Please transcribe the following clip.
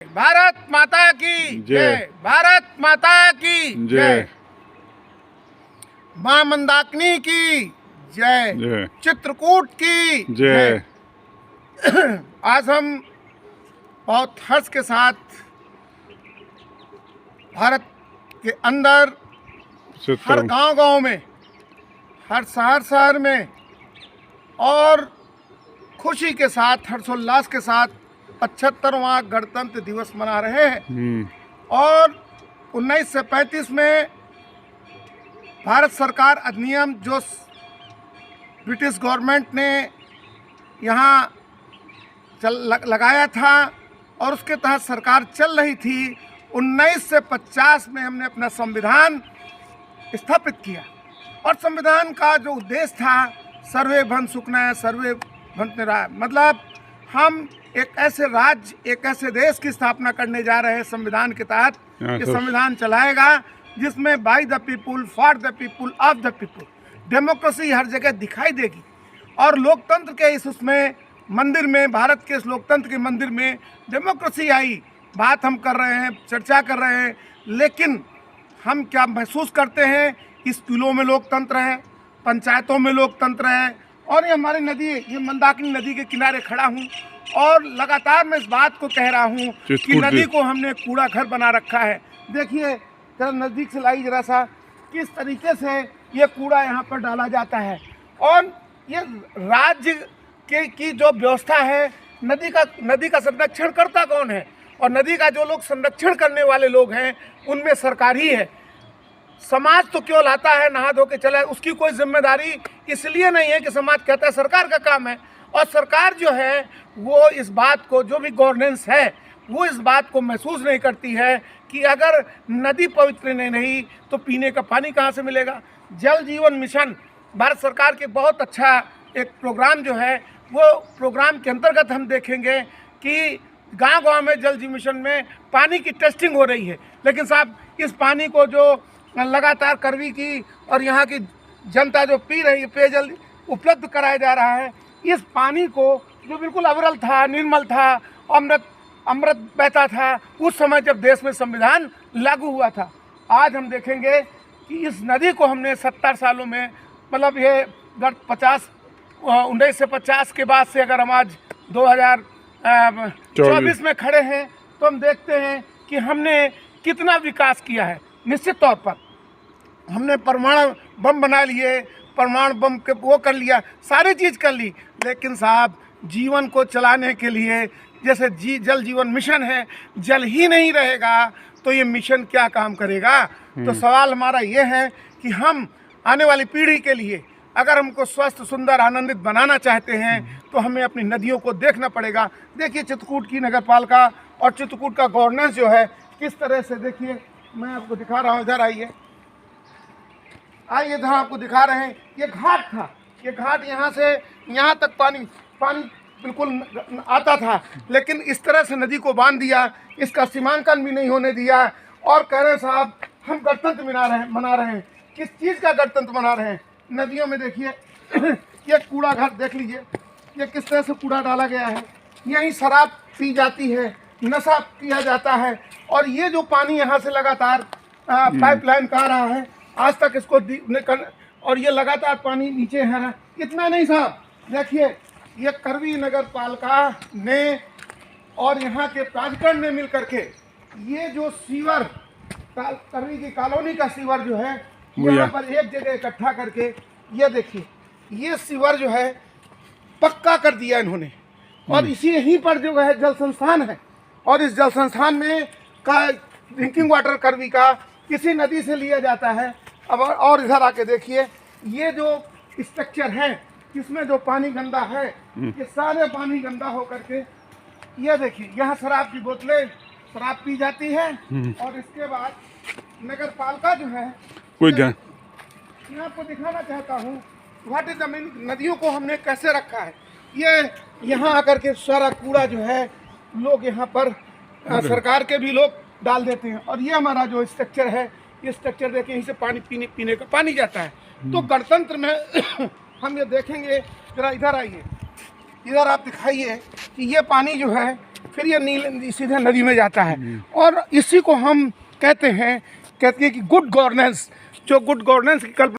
भारत माता की जय। भारत माता की जय। मां मंदाकिनी की जय। चित्रकूट की जय। आज हम बहुत हर्ष के साथ भारत के अंदर हर गांव में, हर शहर में और खुशी के साथ, हर्षोल्लास के साथ 75वां गणतंत्र दिवस मना रहे हैं। और 1935 में भारत सरकार अधिनियम जो ब्रिटिश गवर्नमेंट ने यहाँ लगाया था और उसके तहत सरकार चल रही थी, 1950 में हमने अपना संविधान स्थापित किया। और संविधान का जो उद्देश्य था, सर्वे भवन सुखना सर्वे भवन्तु निरामयः, मतलब हम एक ऐसे राज्य, एक ऐसे देश की स्थापना करने जा रहे हैं संविधान के तहत। ये संविधान चलाएगा जिसमें by the people, for the people, of the people, democracy हर जगह दिखाई देगी। और लोकतंत्र के इस उसमें मंदिर में, भारत के इस लोकतंत्र के मंदिर में डेमोक्रेसी आई। बात हम कर रहे हैं, चर्चा कर रहे हैं, लेकिन हम क्या महसूस करते हैं? स्कूलों में लोकतंत्र है, पंचायतों में लोकतंत्र है। और ये हमारी नदी, ये मंदाकिनी नदी के किनारे खड़ा हूँ और लगातार मैं इस बात को कह रहा हूँ कि नदी को हमने कूड़ा घर बना रखा है। देखिए जरा नज़दीक से लाई जरा सा, किस तरीके से ये कूड़ा यहाँ पर डाला जाता है। और ये राज्य की जो व्यवस्था है, नदी का संरक्षण करता कौन है? और नदी का जो लोग संरक्षण करने वाले लोग हैं, उनमें सरकार ही है। समाज तो केवल आता है, नहा धो के चला, उसकी कोई जिम्मेदारी इसलिए नहीं है कि समाज कहता है सरकार का काम है। और सरकार जो है वो इस बात को, जो भी गवर्नेंस है, वो इस बात को महसूस नहीं करती है कि अगर नदी पवित्र नहीं तो पीने का पानी कहाँ से मिलेगा। जल जीवन मिशन भारत सरकार के बहुत अच्छा एक प्रोग्राम जो है, वो प्रोग्राम के अंतर्गत हम देखेंगे कि गांव-गांव में जल जीवन मिशन में पानी की टेस्टिंग हो रही है। लेकिन साहब, इस पानी को जो लगातार करवी की और यहाँ की जनता जो पी रही है, पेयजल उपलब्ध कराया जा रहा है, इस पानी को जो बिल्कुल अविरल था, निर्मल था, अमृत बहता था उस समय जब देश में संविधान लागू हुआ था। आज हम देखेंगे कि इस नदी को हमने 70 सालों में, मतलब ये 1950 के बाद से अगर हम आज 2024 में खड़े हैं तो हम देखते हैं कि हमने कितना विकास किया है। निश्चित तौर पर हमने परमाणु बम बना लिए, परमाणु बम के वो कर लिया, सारी चीज़ कर ली, लेकिन साहब जीवन को चलाने के लिए जैसे जल जीवन मिशन है, जल ही नहीं रहेगा तो ये मिशन क्या काम करेगा। तो सवाल हमारा ये है कि हम आने वाली पीढ़ी के लिए अगर हमको स्वस्थ, सुंदर, आनंदित बनाना चाहते हैं तो हमें अपनी नदियों को देखना पड़ेगा। देखिए चित्रकूट की नगर पालिका और चित्रकूट का गवर्नेंस जो है किस तरह से, देखिए मैं आपको दिखा रहा हूँ, इधर आइए, इधर आपको दिखा रहे हैं। ये घाट था, ये घाट यहाँ से यहाँ तक पानी बिल्कुल आता था, लेकिन इस तरह से नदी को बांध दिया, इसका सीमांकन भी नहीं होने दिया। और कह रहे साहब हम गणतंत्र मना रहे हैं। किस चीज़ का गणतंत्र मना रहे हैं? नदियों में देखिए ये कूड़ा घर देख लीजिए, ये किस तरह से कूड़ा डाला गया है। यहीं शराब पी जाती है, नशा किया जाता है। और ये जो पानी यहाँ से लगातार पाइपलाइन का आ रहा है, आज तक इसको और ये लगातार पानी नीचे है। इतना नहीं साहब, देखिए ये करवी नगर पालिका ने और यहाँ के प्राधिकरण ने मिल करके ये जो सीवर, करवी की कॉलोनी का सीवर जो है, यहाँ पर एक जगह इकट्ठा करके, ये देखिए ये सीवर जो है पक्का कर दिया इन्होंने। और इसी यहीं पर जो है जल संस्थान है, और इस जल संस्थान में का ड्रिंकिंग वाटर करवी का किसी नदी से लिया जाता है। अब और इधर आके देखिए ये जो स्ट्रक्चर है, इसमें जो पानी गंदा है, ये सारे पानी गंदा हो करके, ये देखिए यहाँ शराब की बोतलें, शराब पी जाती है। और इसके बाद नगर पालिका जो है, मैं आपको दिखाना चाहता हूँ व्हाट इज द मीनिंग, नदियों को हमने कैसे रखा है। ये यहाँ आकर के सारा कूड़ा जो है लोग यहाँ पर सरकार के भी लोग डाल देते हैं। और ये हमारा जो स्ट्रक्चर है, ये स्ट्रक्चर देखिए, यहीं से पानी पीने का पानी जाता है। तो गणतंत्र में हम ये देखेंगे, जरा इधर आइए, इधर आप दिखाइए कि ये पानी जो है फिर ये नील सीधे नदी में जाता है। और इसी को हम कहते हैं कि गुड गवर्नेंस, जो गुड गवर्नेंस की कल्पना